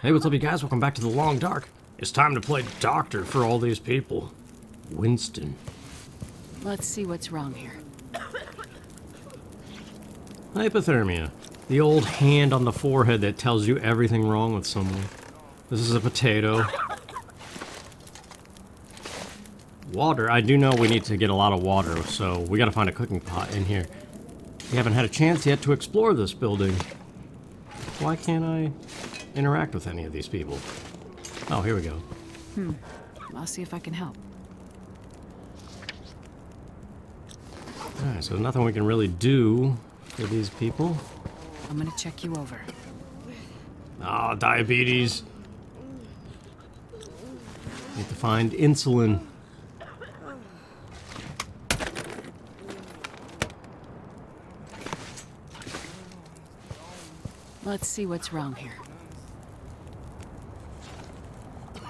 Hey, what's up, you guys? Welcome back to The Long Dark. It's time to play doctor for all these people. Winston. Let's see what's wrong here. Hypothermia. The old hand on the forehead that tells you everything wrong with someone. This is a potato. Water. I do know we need to get a lot of water, so we gotta find a cooking pot in here. We haven't had a chance yet to explore this building. Why can't I interact with any of these people? Oh, here we go. I'll see if I can help. Alright, so nothing we can really do for these people. I'm gonna check you over. Ah, diabetes. Need to find insulin. Let's see what's wrong here.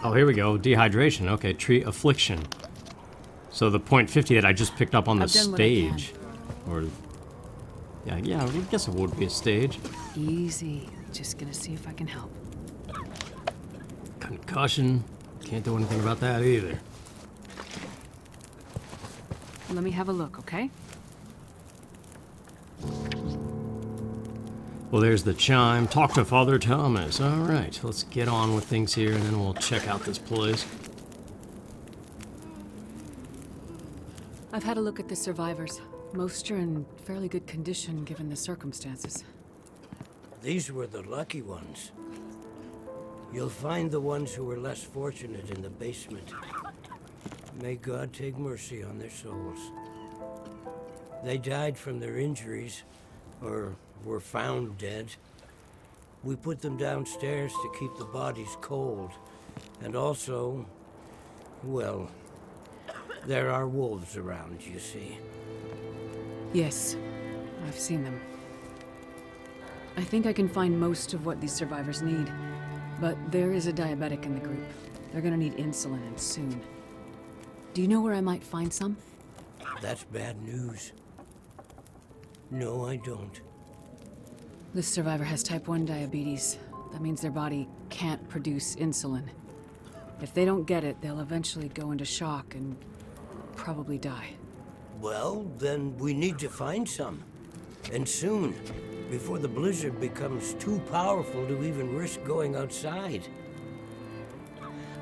Oh, here we go. Dehydration. Okay, treat affliction. So the .50 that I just picked up on the I've done what I can. stage. Or... Yeah, I guess it would be a stage. Easy. Just gonna see if I can help. Concussion. Can't do anything about that either. Let me have a look, okay? Well, there's the chime. Talk to Father Thomas. Alright, let's get on with things here, and then we'll check out this place. I've had a look at the survivors. Most are in fairly good condition given the circumstances. These were the lucky ones. You'll find the ones who were less fortunate in the basement. May God take mercy on their souls. They died from their injuries, or were found dead. We put them downstairs to keep the bodies cold. And also, well, there are wolves around, you see. Yes, I've seen them. I think I can find most of what these survivors need, but there is a diabetic in the group. They're gonna need insulin, and soon. Do you know where I might find some? That's bad news. No, I don't. This survivor has type 1 diabetes. That means their body can't produce insulin. If they don't get it, they'll eventually go into shock and probably die. Well, then we need to find some. And soon, before the blizzard becomes too powerful to even risk going outside.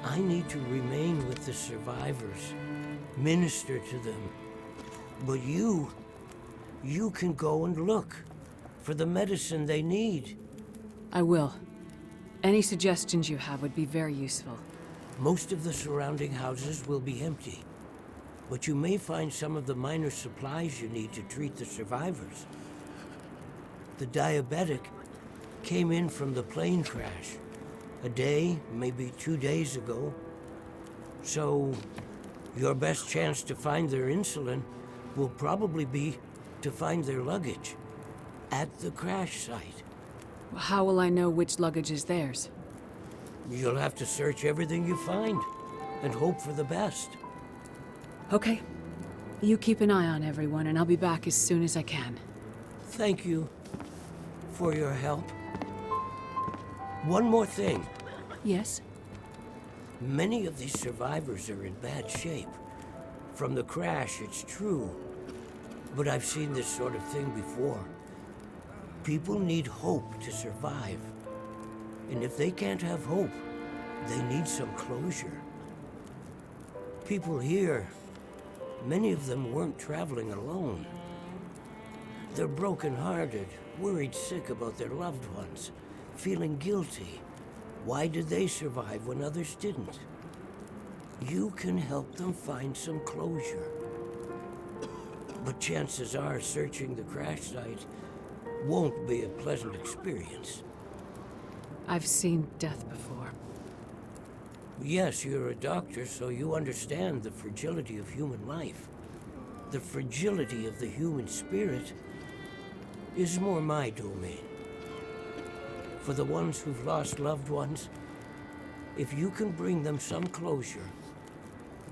I need to remain with the survivors, minister to them. But you can go and look for the medicine they need. I will. Any suggestions you have would be very useful. Most of the surrounding houses will be empty, but you may find some of the minor supplies you need to treat the survivors. The diabetic came in from the plane crash a day, maybe 2 days ago. So your best chance to find their insulin will probably be to find their luggage at the crash site. How will I know which luggage is theirs? You'll have to search everything you find and hope for the best. Okay. You keep an eye on everyone, and I'll be back as soon as I can. Thank you for your help. One more thing. Yes? Many of these survivors are in bad shape. From the crash, it's true. But I've seen this sort of thing before. People need hope to survive. And if they can't have hope, they need some closure. People here, many of them weren't traveling alone. They're broken-hearted, worried sick about their loved ones, feeling guilty. Why did they survive when others didn't? You can help them find some closure. But chances are searching the crash site won't be a pleasant experience. I've seen death before. Yes, you're a doctor, so you understand the fragility of human life. The fragility of the human spirit is more my domain. For the ones who've lost loved ones, if you can bring them some closure,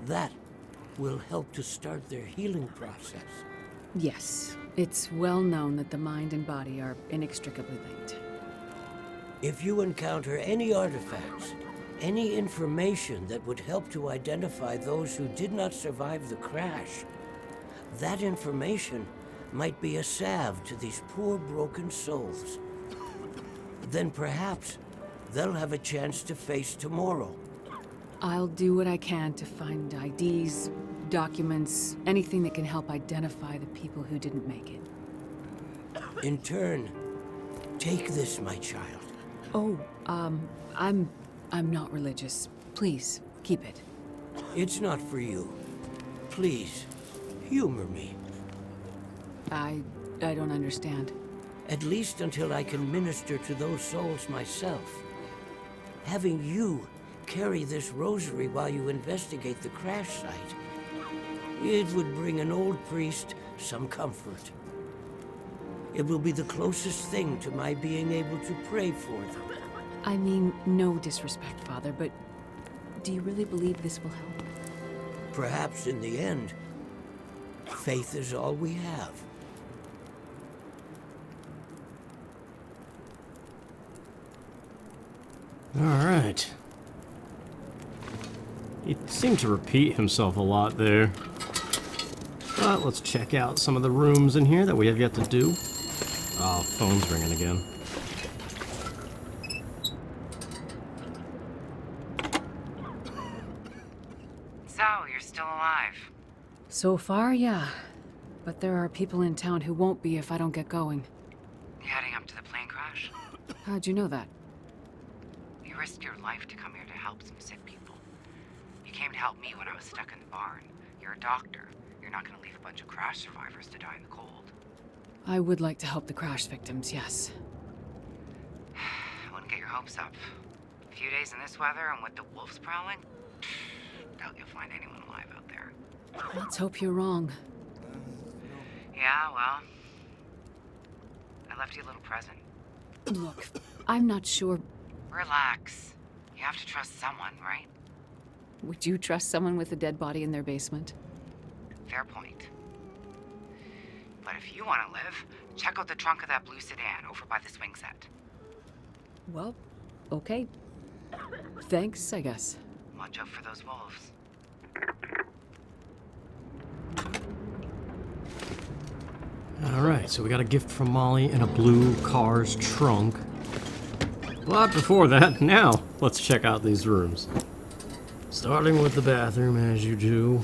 that will help to start their healing process. Yes, it's well known that the mind and body are inextricably linked. If you encounter any artifacts, any information that would help to identify those who did not survive the crash, that information might be a salve to these poor broken souls. Then perhaps they'll have a chance to face tomorrow. I'll do what I can to find IDs, documents, anything that can help identify the people who didn't make it. In turn, take this, my child. Oh, I'm not religious. Please, keep it. It's not for you. Please, humor me. I don't understand. At least until I can minister to those souls myself. Having you carry this rosary while you investigate the crash site, it would bring an old priest some comfort. It will be the closest thing to my being able to pray for them. I mean, no disrespect, Father, but do you really believe this will help? Perhaps in the end, faith is all we have. Alright. He seemed to repeat himself a lot there. But let's check out some of the rooms in here that we have yet to do. Oh, phone's ringing again. So, you're still alive. So far, yeah. But there are people in town who won't be if I don't get going. You heading up to the plane crash? How'd you know that? You risked your life to come here to help some sick people. You came to help me when I was stuck in the barn. You're a doctor. You're not gonna leave a bunch of crash survivors to die in the cold. I would like to help the crash victims, yes. I wouldn't get your hopes up. A few days in this weather and with the wolves prowling? Doubt you'll find anyone alive out there. Let's hope you're wrong. Yeah, well... I left you a little present. Look, I'm not sure. Relax. You have to trust someone, right? Would you trust someone with a dead body in their basement? Fair point. But if you want to live, check out the trunk of that blue sedan over by the swing set. Well, okay. Thanks, I guess. Watch out for those wolves. Alright, so we got a gift from Molly in a blue car's trunk. But before that, now, let's check out these rooms. Starting with the bathroom, as you do.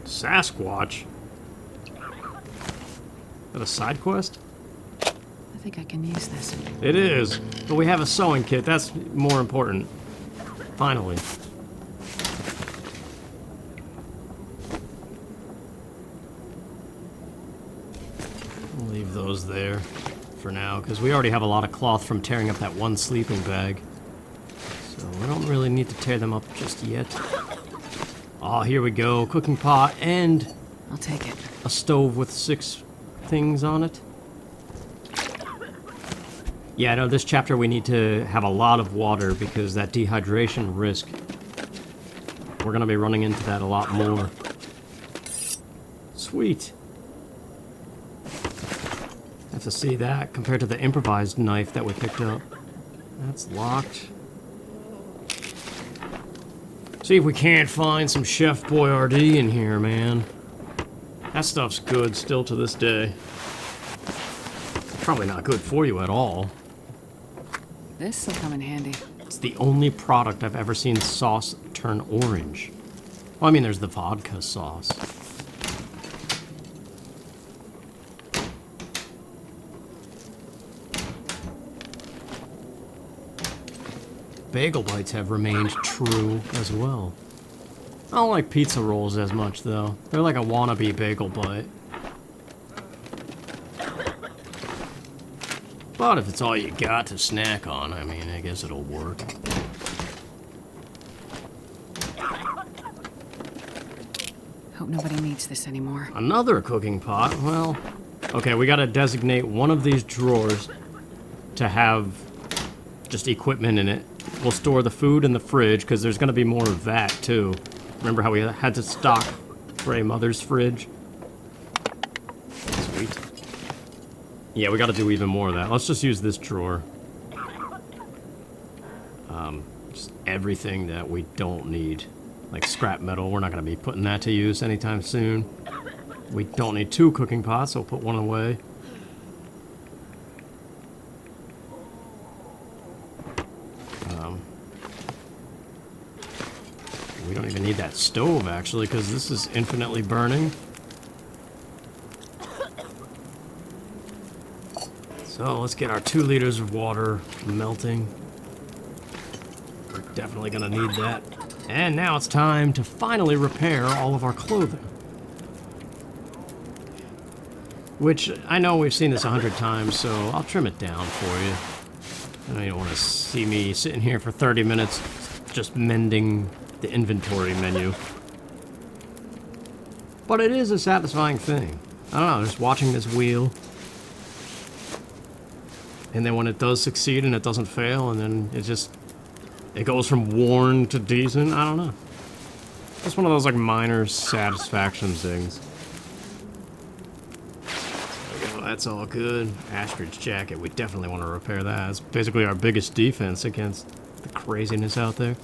Sasquatch? Is that a side quest? I think I can use this. It is, but we have a sewing kit. That's more important. Finally. We'll leave those there for now, because we already have a lot of cloth from tearing up that one sleeping bag. So we don't really need to tear them up just yet. Oh, here we go. Cooking pot and I'll take it. a stove with 6 things on it. Yeah, no, this chapter we need to have a lot of water because that dehydration risk, we're going to be running into that a lot more. Sweet. Have to see that compared to the improvised knife that we picked up. That's locked. See if we can't find some Chef Boyardee in here, man. That stuff's good still to this day. Probably not good for you at all. This'll come in handy. It's the only product I've ever seen sauce turn orange. Well, I mean, there's the vodka sauce. Bagel bites have remained true as well. I don't like pizza rolls as much, though. They're like a wannabe bagel bite. But if it's all you got to snack on, I mean, I guess it'll work. Hope nobody needs this anymore. Another cooking pot? Well, okay, we gotta designate one of these drawers to have just equipment in it. We'll store the food in the fridge, because there's gonna be more of that, too. Remember how we had to stock Grey Mother's fridge? Sweet. Yeah, we gotta do even more of that. Let's just use this drawer. Just everything that we don't need. Like scrap metal, we're not gonna be putting that to use anytime soon. We don't need 2 cooking pots, so we'll put one away. We don't even need that stove, actually, because this is infinitely burning. So let's get our 2 liters of water melting. We're definitely gonna need that. And now it's time to finally repair all of our clothing. Which, I know we've seen this 100 times, so I'll trim it down for you. I know you don't want to see me sitting here for 30 minutes just mending the inventory menu. But it is a satisfying thing. I don't know, just watching this wheel. And then when it does succeed and it doesn't fail, and then it goes from worn to decent, I don't know. Just one of those like minor satisfaction things. There we go, that's all good. Astrid's jacket, we definitely want to repair that. It's basically our biggest defense against the craziness out there.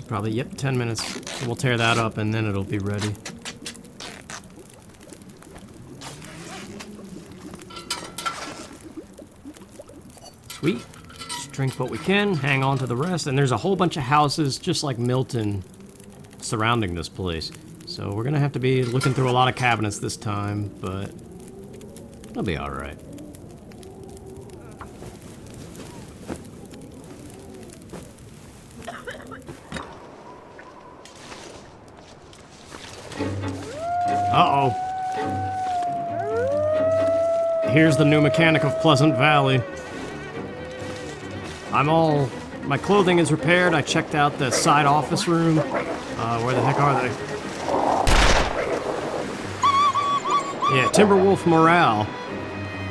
Probably, yep, 10 minutes. We'll tear that up and then it'll be ready. Sweet. Just drink what we can, hang on to the rest, and there's a whole bunch of houses just like Milton surrounding this place. So we're gonna have to be looking through a lot of cabinets this time, but it'll be alright. Uh-oh. Here's the new mechanic of Pleasant Valley. My clothing is repaired. I checked out the side office room. Where the heck are they? Yeah, Timberwolf morale.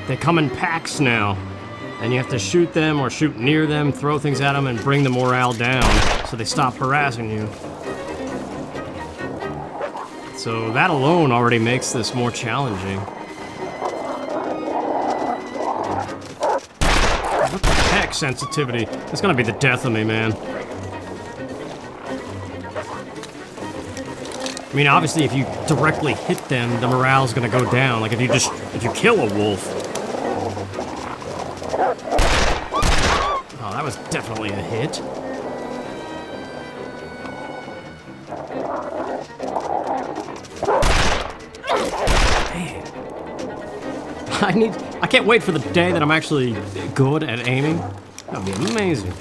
They come in packs now. And you have to shoot them or shoot near them, throw things at them, and bring the morale down so they stop harassing you. So that alone already makes this more challenging. What the heck, sensitivity? It's gonna be the death of me, man. I mean, obviously, if you directly hit them, the morale's gonna go down. Like, if you kill a wolf. Oh, that was definitely a hit. I can't wait for the day that I'm actually good at aiming. That would be amazing.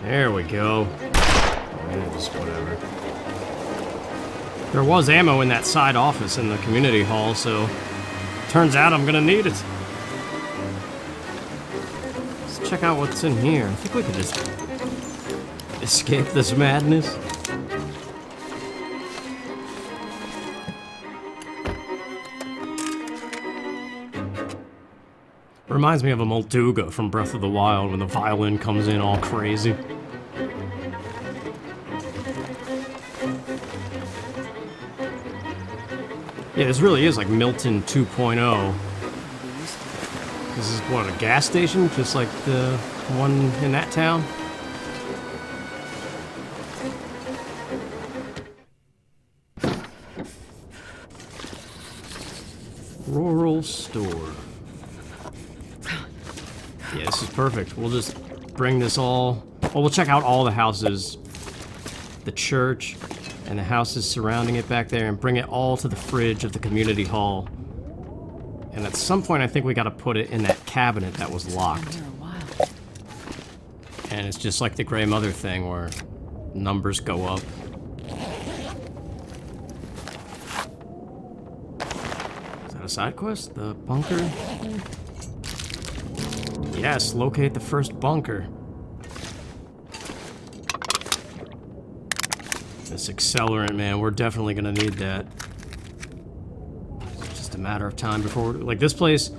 There we go. Just whatever. There was ammo in that side office in the community hall, so turns out I'm gonna need it. Let's check out what's in here. I think we could just escape this madness. Reminds me of a Molduga from Breath of the Wild when the violin comes in all crazy. Yeah, this really is like Milton 2.0. This is what, a gas station? Just like the one in that town? Rural store. Yeah, this is perfect. We'll just bring this all... Well, we'll check out all the houses, the church, and the houses surrounding it back there, and bring it all to the fridge of the community hall. And at some point, I think we gotta put it in that cabinet that was locked. And it's just like the Grey Mother thing, where numbers go up. Is that a side quest? The bunker? Yes, locate the first bunker. This accelerant, man, we're definitely gonna need that. It's just a matter of time before, like, this place,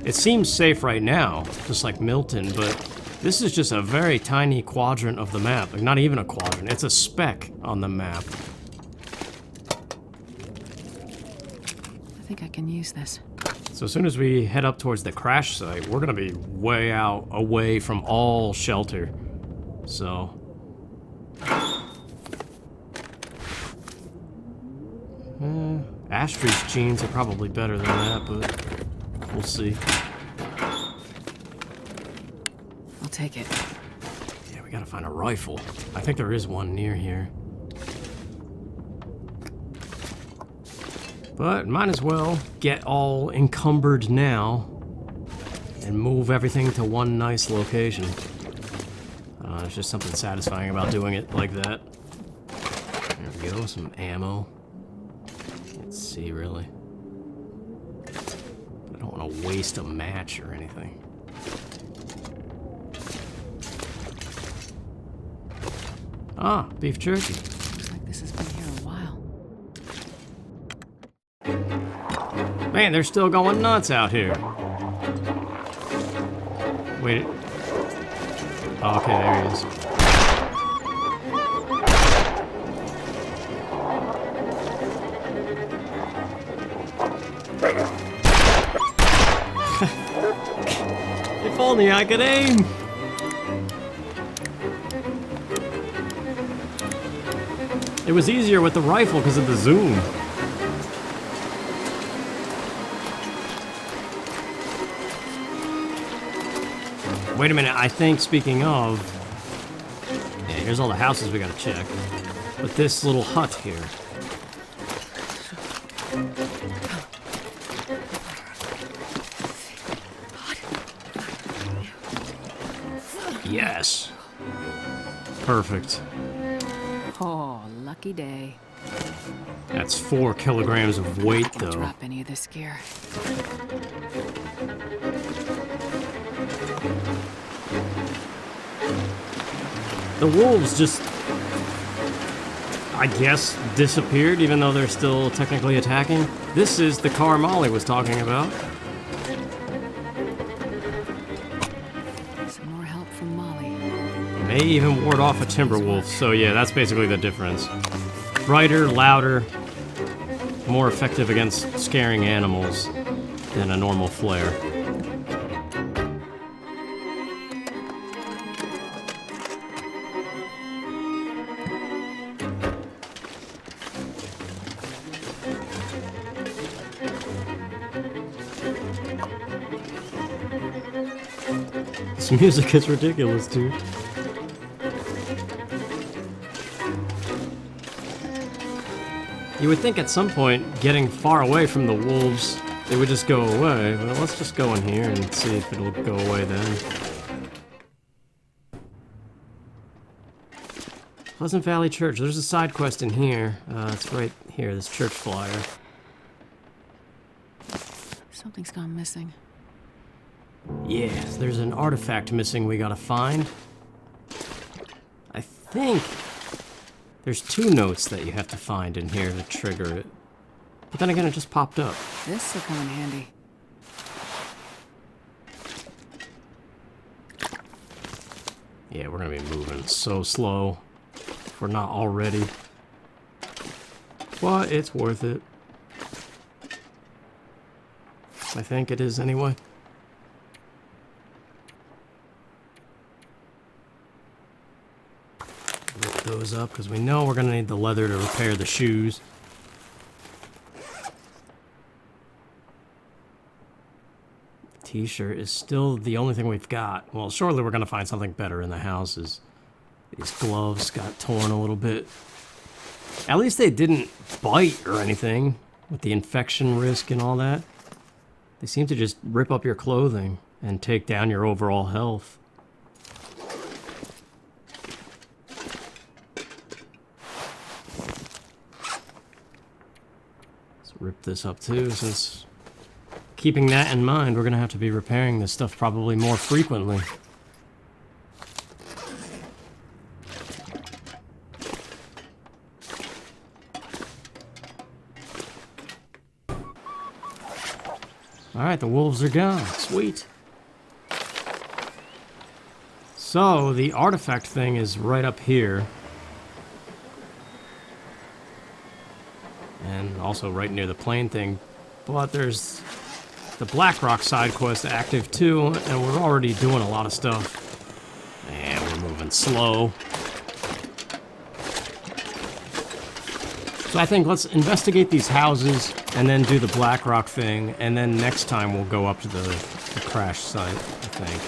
it seems safe right now, just like Milton, but this is just a very tiny quadrant of the map. Like, not even a quadrant, it's a speck on the map. I think I can use this. So as soon as we head up towards the crash site, we're gonna be way out, away from all shelter. So... Ashley's jeans are probably better than that, but we'll see. I'll take it. Yeah, we gotta find a rifle. I think there is one near here. But might as well get all encumbered now and move everything to one nice location. There's just something satisfying about doing it like that. There we go, some ammo. Let's see, really. I don't want to waste a match or anything. Ah, beef jerky. Looks like this has been here a while. Man, they're still going nuts out here. Wait. Oh, okay, there he is. If only I could aim! It was easier with the rifle because of the zoom. Wait a minute, I think, speaking of... Yeah, here's all the houses we gotta check. But this little hut here. Yes. Perfect. Oh, lucky day. That's 4 kilograms of weight, Can't though. drop any of this gear. The wolves just, I guess, disappeared, even though they're still technically attacking. This is the car Molly was talking about. Some more help from Molly. May even ward off a timber wolf, so yeah, that's basically the difference. Brighter, louder, more effective against scaring animals than a normal flare. This music is ridiculous, dude. You would think at some point, getting far away from the wolves, they would just go away. Well, let's just go in here and see if it'll go away then. Pleasant Valley Church. There's a side quest in here. It's right here, this church flyer. Something's gone missing. Yes, there's an artifact missing we gotta find. I think there's 2 notes that you have to find in here to trigger it. But then again, it just popped up. This'll come in handy. Yeah, we're gonna be moving so slow if we're not already. But it's worth it. I think it is anyway. Rip those up because we know we're gonna need the leather to repair the shoes. T-shirt is still the only thing we've got. Well, surely we're gonna find something better in the houses. These gloves got torn a little bit. At least they didn't bite or anything with the infection risk and all that. They seem to just rip up your clothing and take down your overall health. Let's rip this up too, since keeping that in mind, we're gonna have to be repairing this stuff probably more frequently. Alright, the wolves are gone. Sweet. So, the artifact thing is right up here. And also right near the plane thing. But there's the Blackrock side quest active too, and we're already doing a lot of stuff. And we're moving slow. So I think let's investigate these houses and then do the Blackrock thing, and then next time we'll go up to the crash site, I think.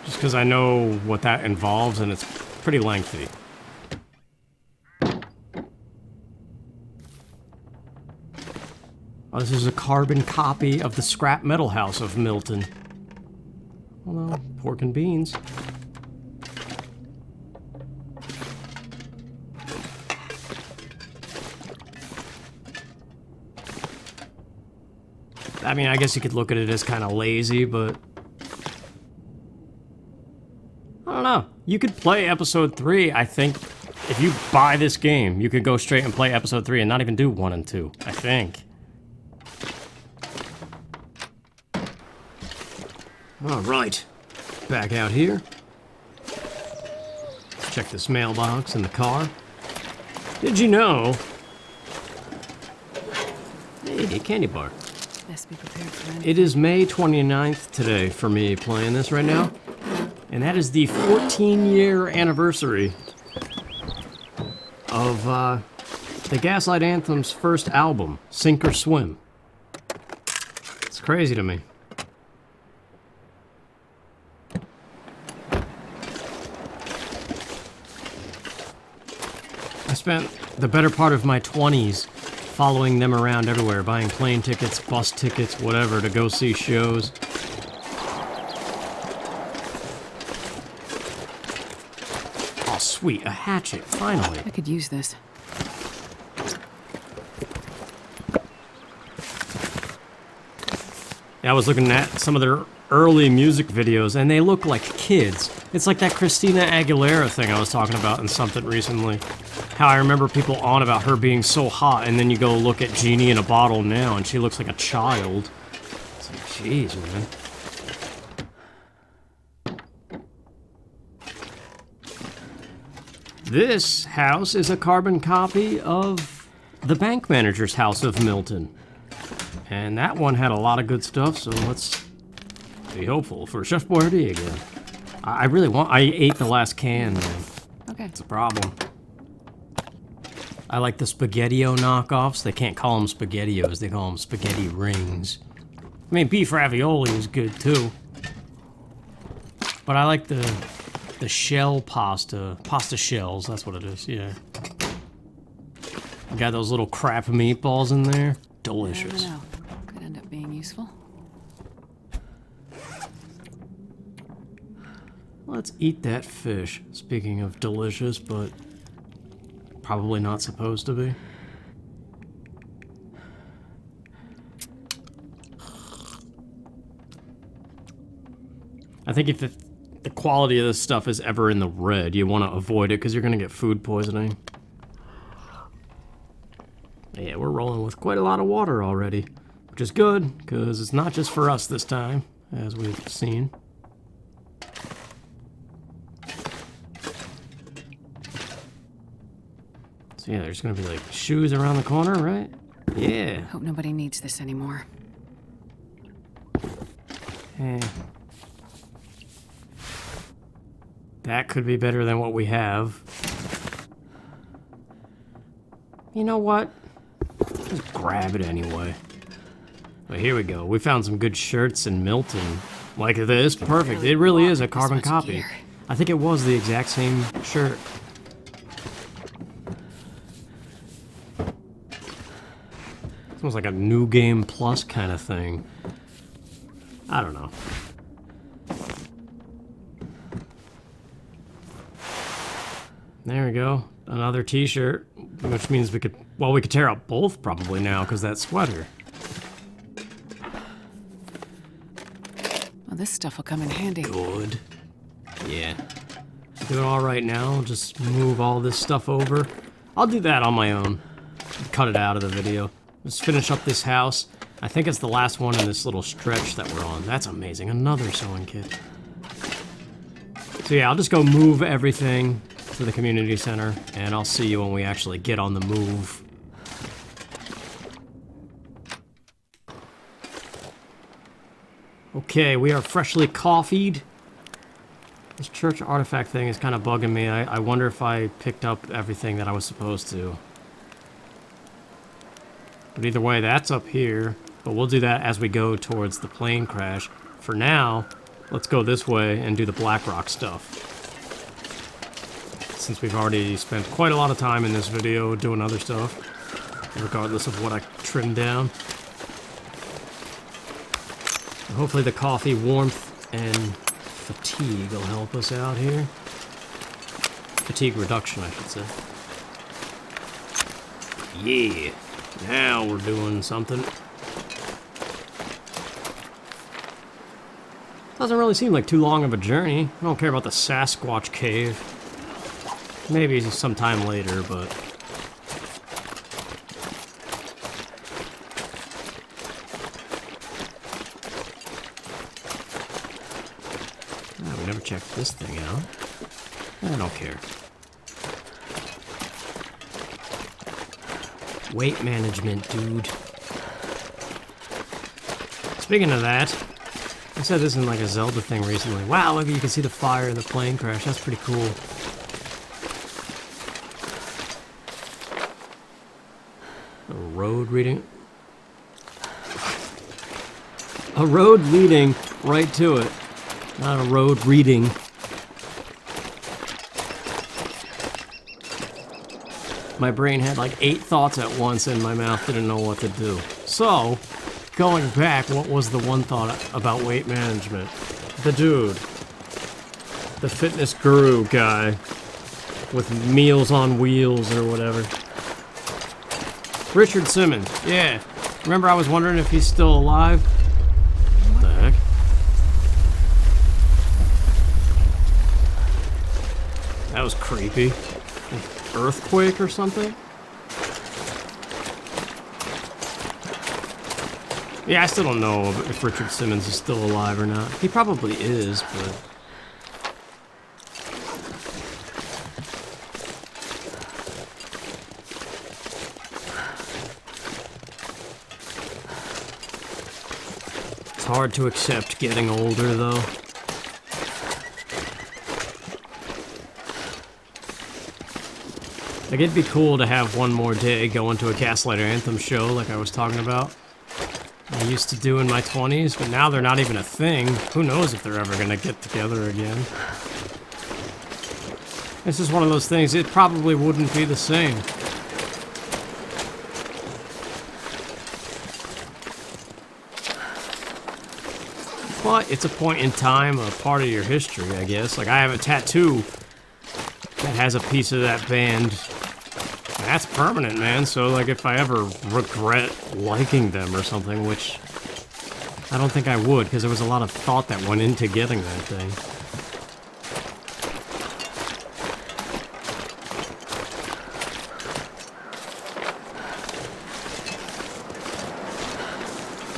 Just because I know what that involves, and it's pretty lengthy. Oh, this is a carbon copy of the scrap metal house of Milton. Hello, pork and beans. I mean, I guess you could look at it as kind of lazy, but I don't know. You could play episode 3, I think. If you buy this game, you could go straight and play episode 3 and not even do 1 and 2, I think. Alright, back out here. Let's check this mailbox in the car. Did you know? Hey, a candy bar. Best be prepared for anything. It is May 29th today for me playing this right now. And that is the 14-year anniversary of the Gaslight Anthem's first album, Sink or Swim. It's crazy to me. I spent the better part of my 20s following them around everywhere, buying plane tickets, bus tickets, whatever, to go see shows. Oh, sweet, a hatchet, finally. I could use this. Yeah, I was looking at some of their early music videos, and they look like kids. It's like that Christina Aguilera thing I was talking about in something recently. How I remember people on about her being so hot, and then you go look at Genie in a Bottle now, and she looks like a child. It's like, jeez, man. This house is a carbon copy of the bank manager's house of Milton. And that one had a lot of good stuff, so let's be hopeful for Chef Boyardee again. I ate the last can, man. Okay. It's a problem. I like the Spaghetti-O knockoffs. They can't call them Spaghetti-Os, they call them spaghetti rings. I mean, beef ravioli is good too. But I like the shell pasta shells, that's what it is, yeah. Got those little crap meatballs in there. Delicious. I don't know. Could end up being useful. Let's eat that fish. Speaking of delicious, but probably not supposed to be. I think if the quality of this stuff is ever in the red, you want to avoid it because you're going to get food poisoning. Yeah, we're rolling with quite a lot of water already, which is good because it's not just for us this time, as we've seen. So yeah, there's gonna be like shoes around the corner, right? Yeah. Hope nobody needs this anymore. Eh. That could be better than what we have. You know what? Just grab it anyway. But here we go. We found some good shirts in Milton. Like this. Perfect. It really is a carbon copy. I think it was the exact same shirt. It's almost like a New Game Plus kind of thing. I don't know. There we go. Another t-shirt, which means we could tear out both probably now because that sweater. Well, this stuff will come in handy. Good. Yeah. Doing all right now. Just move all this stuff over. I'll do that on my own. Cut it out of the video. Let's finish up this house. I think it's the last one in this little stretch that we're on. That's amazing. Another sewing kit. So yeah, I'll just go move everything to the community center, and I'll see you when we actually get on the move. Okay, we are freshly coffeed. This church artifact thing is kind of bugging me. I wonder if I picked up everything that I was supposed to. But either way, that's up here. But we'll do that as we go towards the plane crash. For now, let's go this way and do the Blackrock stuff. Since we've already spent quite a lot of time in this video doing other stuff, regardless of what I trimmed down. Hopefully the coffee warmth and fatigue will help us out here. Fatigue reduction, I should say. Yeah, now we're doing something. Doesn't really seem like too long of a journey. I don't care about the Sasquatch cave. Maybe sometime later, but... we never checked this thing out. I don't care. Weight management, dude. Speaking of that, I said this in like a Zelda thing recently. Wow, look, you can see the fire in the plane crash. That's pretty cool. A road reading. A road leading right to it. Not a road reading. My brain had like 8 thoughts at once and my mouth didn't know what to do. So, going back, what was the one thought about weight management? The dude. The fitness guru guy. With Meals on Wheels or whatever. Richard Simmons, yeah. Remember I was wondering if he's still alive? What the heck? That was creepy. Earthquake or something? Yeah, I still don't know if Richard Simmons is still alive or not. He probably is, but... It's hard to accept getting older, though. Like, it'd be cool to have one more day going to a Gaslighter Anthem show like I was talking about. I used to do in my 20s, but now they're not even a thing. Who knows if they're ever gonna get together again. This is one of those things, it probably wouldn't be the same. But it's a point in time, a part of your history, I guess. Like, I have a tattoo that has a piece of that band. That's permanent, man. So, like, if I ever regret liking them or something, which I don't think I would, because there was a lot of thought that went into getting that thing.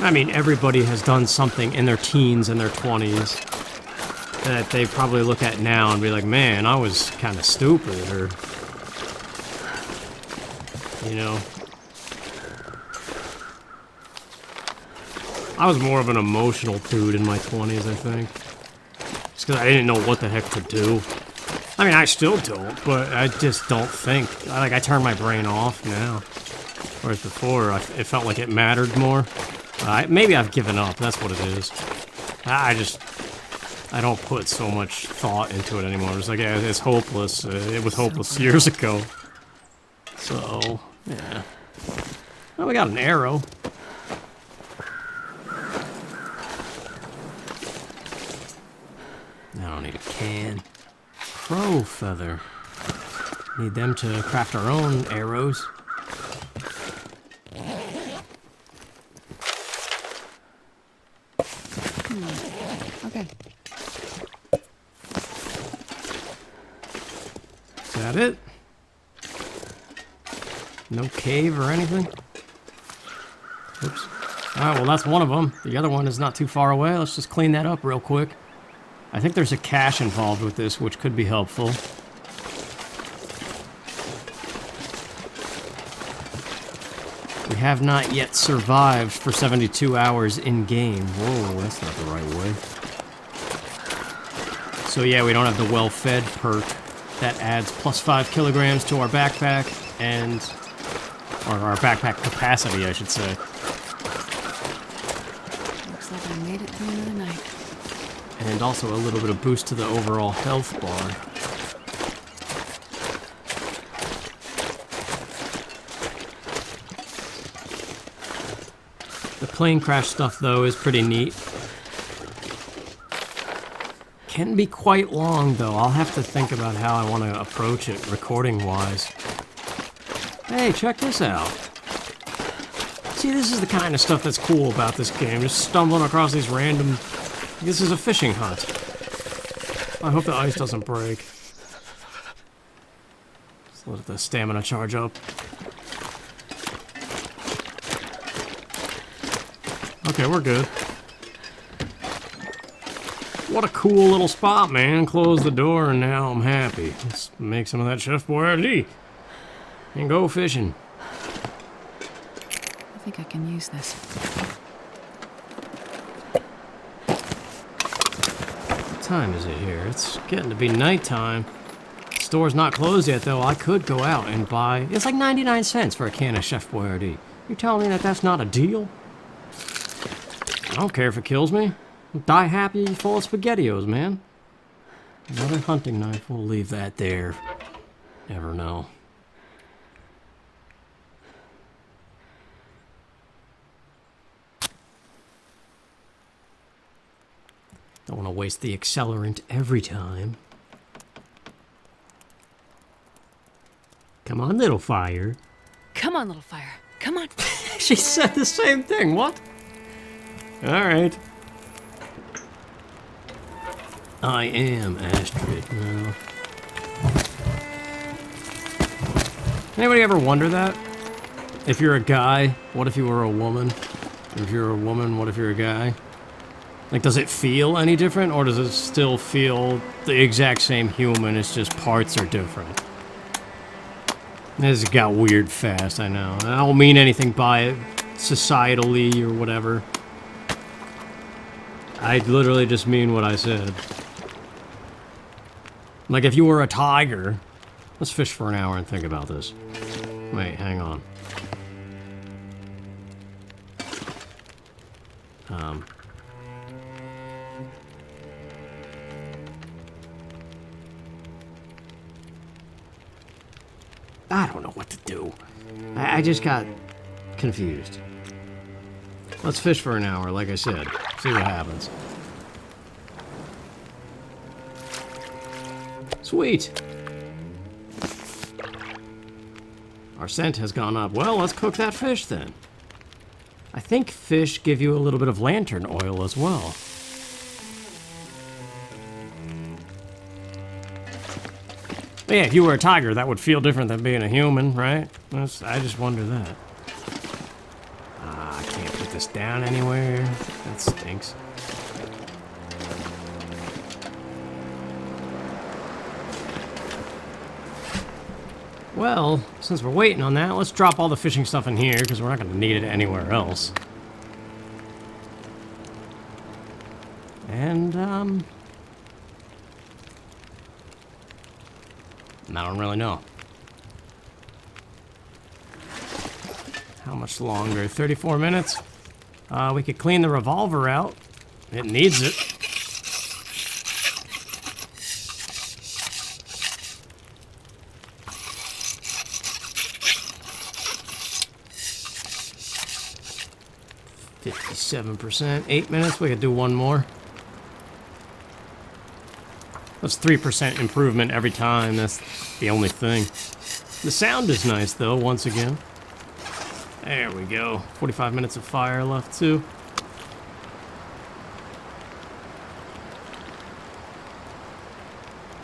I mean, everybody has done something in their teens and their 20s that they probably look at now and be like, man, I was kind of stupid, or... You know, I was more of an emotional dude in my 20s, I think. Just because I didn't know what the heck to do. I mean, I still don't, but I just don't think. I turn my brain off now. Whereas before, it felt like it mattered more. Maybe I've given up, that's what it is. I don't put so much thought into it anymore. It's like, yeah, it's hopeless. It was hopeless years ago. So... yeah. Well, we got an arrow. I don't need a can. Crow feather. Need them to craft our own arrows. Okay. Is that it? No cave or anything? Oops. Alright, well that's one of them. The other one is not too far away. Let's just clean that up real quick. I think there's a cache involved with this, which could be helpful. We have not yet survived for 72 hours in-game. Whoa, that's not the right way. So yeah, we don't have the well-fed perk. That adds plus 5 kilograms to our backpack, and... or our backpack capacity, I should say. Looks like I made it through another night. And also a little bit of boost to the overall health bar. The plane crash stuff, though, is pretty neat. Can be quite long, though. I'll have to think about how I want to approach it recording-wise. Hey, check this out. See, this is the kind of stuff that's cool about this game. Just stumbling across these random... This is a fishing hut. I hope the ice doesn't break. Let's let the stamina charge up. Okay, we're good. What a cool little spot, man. Close the door and now I'm happy. Let's make some of that Chef Boyardee and go fishing. I think I can use this. What time is it here? It's getting to be nighttime. Store's not closed yet, though. I could go out and buy... It's like 99 cents for a can of Chef Boyardee. You telling me that that's not a deal? I don't care if it kills me. I'll die happy full of SpaghettiOs, man. Another hunting knife. We'll leave that there. Never know. Don't want to waste the accelerant every time. Come on, little fire. Come on, little fire. Come on. She said the same thing. What? All right. I am Astrid now. Anybody ever wonder that? If you're a guy, what if you were a woman? If you're a woman, what if you're a guy? Like, does it feel any different, or does it still feel the exact same human, it's just parts are different? This got weird fast, I know. I don't mean anything by it, societally or whatever. I literally just mean what I said. Like, if you were a tiger... Let's fish for an hour and think about this. Wait, hang on. I don't know what to do. I just got confused. Let's fish for an hour, like I said. See what happens. Sweet. Our scent has gone up. Well, let's cook that fish then. I think fish give you a little bit of lantern oil as well. But yeah, if you were a tiger, that would feel different than being a human, right? I just wonder that. I can't put this down anywhere. That stinks. Well, since we're waiting on that, let's drop all the fishing stuff in here, because we're not going to need it anywhere else. And, I don't really know. How much longer? 34 minutes? We could clean the revolver out. It needs it. %, 8 minutes. We could do one more. That's 3% improvement every time. That's the only thing. The sound is nice, though, once again. There we go. 45 minutes of fire left, too.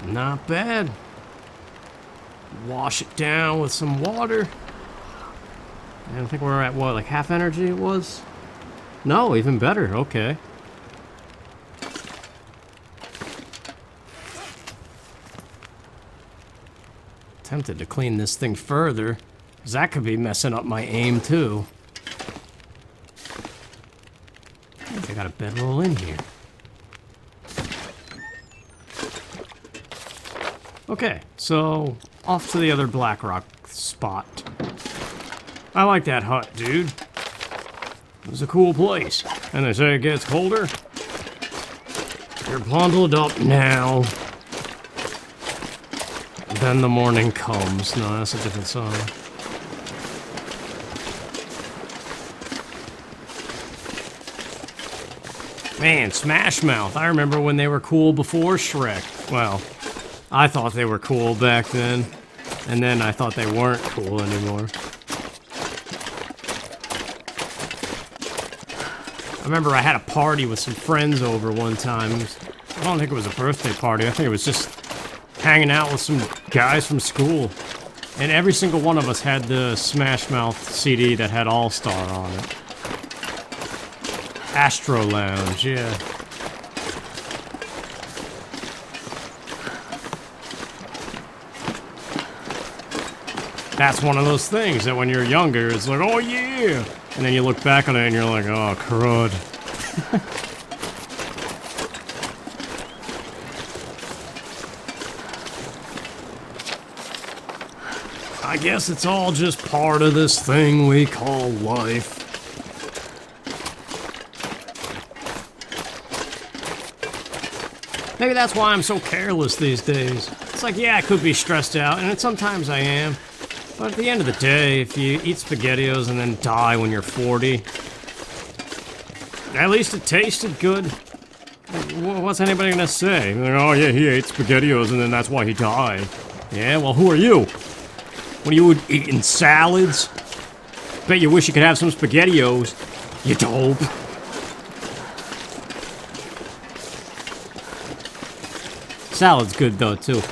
Not bad. Wash it down with some water. And I think we're at, what, like half energy it was? No, even better. Okay. Tempted to clean this thing further, because that could be messing up my aim, too. I think I got a bedroll in here. Okay, so off to the other Blackrock spot. I like that hut, dude. It's a cool place. And they say it gets colder. You're bundled up now. Then the morning comes. No, that's a different song. Man, Smash Mouth. I remember when they were cool before Shrek. Well, I thought they were cool back then. And then I thought they weren't cool anymore. I remember I had a party with some friends over one time. I don't think it was a birthday party. I think it was just hanging out with some guys from school. And every single one of us had the Smash Mouth CD that had All-Star on it. Astro Lounge, yeah. That's one of those things that when you're younger, it's like, oh yeah! And then you look back on it and you're like, oh, crud. I guess it's all just part of this thing we call life. Maybe that's why I'm so careless these days. It's like, yeah, I could be stressed out, and sometimes I am. But at the end of the day, if you eat SpaghettiOs and then die when you're 40, at least it tasted good. What's anybody gonna say? Like, oh yeah, he ate SpaghettiOs and then that's why he died. Yeah, well, who are you? What are you eating, salads? Bet you wish you could have some SpaghettiOs, you dope. Salad's good though, too.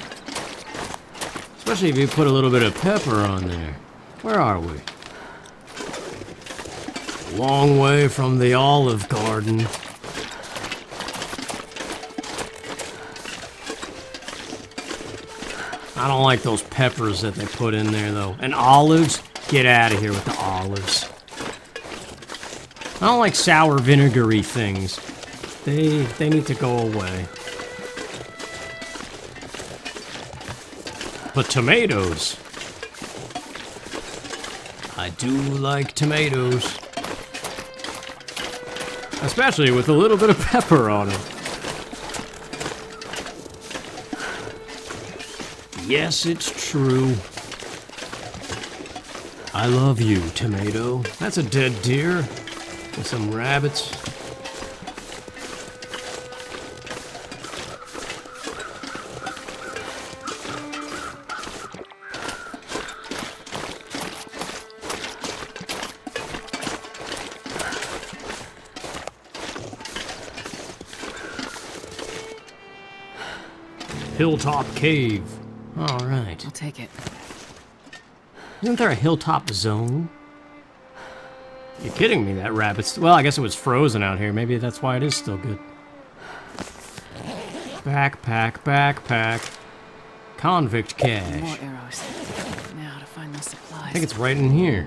Especially if you put a little bit of pepper on there. Where are we? Long way from the Olive Garden. I don't like those peppers that they put in there, though. And olives? Get out of here with the olives. I don't like sour vinegary things. They need to go away. But tomatoes. I do like tomatoes. Especially with a little bit of pepper on them. Yes, it's true. I love you, tomato. That's a dead deer with some rabbits. Hilltop Cave. All right. I'll take it. Isn't there a hilltop zone? You're kidding me, that rabbit's... Well, I guess it was frozen out here. Maybe that's why it is still good. Backpack, backpack. Convict cache. More arrows. Now to find those supplies. I think it's right in here.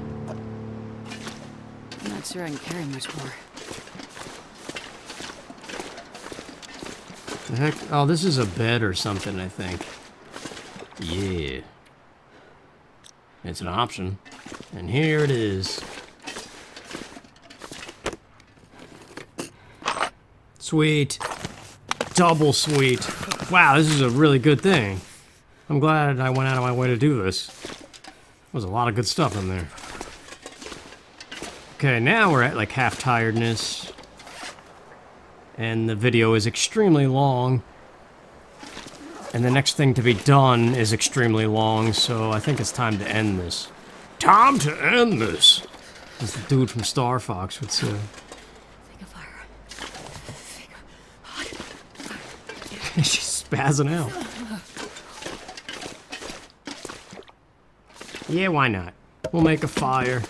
I'm not sure I can carry much more. The heck? Oh, this is a bed or something, I think. Yeah. It's an option. And here it is. Sweet. Double sweet. Wow, this is a really good thing. I'm glad I went out of my way to do this. There's a lot of good stuff in there. Okay, now we're at like half tiredness. And the video is extremely long. And the next thing to be done is extremely long, so I think it's time to end this. Time to end this! As the dude from Star Fox would say. Think of fire. She's spazzing out. Yeah, why not? We'll make a fire.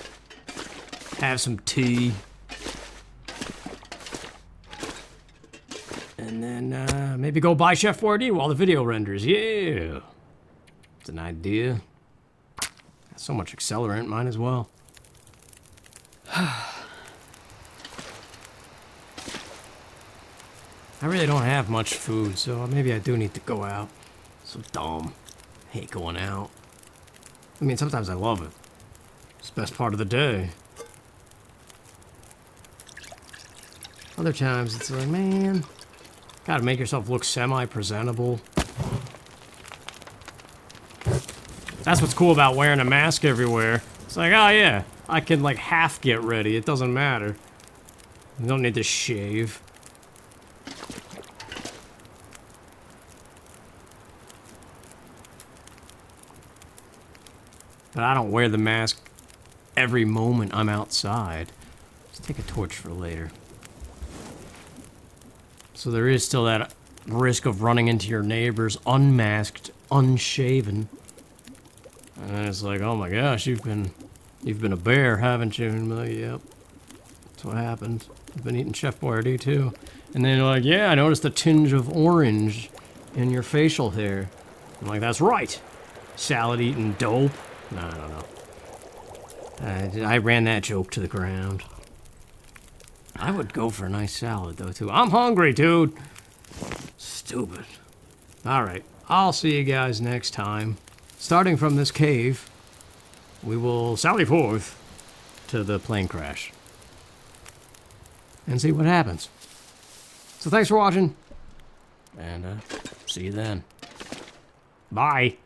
have some tea. And then maybe go buy Chef Boyardee while the video renders. Yeah. It's an idea. Got so much accelerant, might as well. I really don't have much food, so maybe I do need to go out. So dumb. Hate going out. I mean, sometimes I love it. It's the best part of the day. Other times it's like, man, gotta make yourself look semi-presentable. That's what's cool about wearing a mask everywhere. It's like, oh yeah, I can like half get ready. It doesn't matter. You don't need to shave. But I don't wear the mask every moment I'm outside. Let's take a torch for later. So there is still that risk of running into your neighbors unmasked, unshaven. And it's like, oh my gosh, you've been a bear, haven't you? And I'm like, yep. That's what happened. I've been eating Chef Boyardee too. And then they're like, yeah, I noticed a tinge of orange in your facial hair. I'm like, that's right. Salad eating dope. No, I don't know. I ran that joke to the ground. I would go for a nice salad, though, too. I'm hungry, dude. Stupid. All right. I'll see you guys next time. Starting from this cave, we will sally forth to the plane crash and see what happens. So thanks for watching, and see you then. Bye.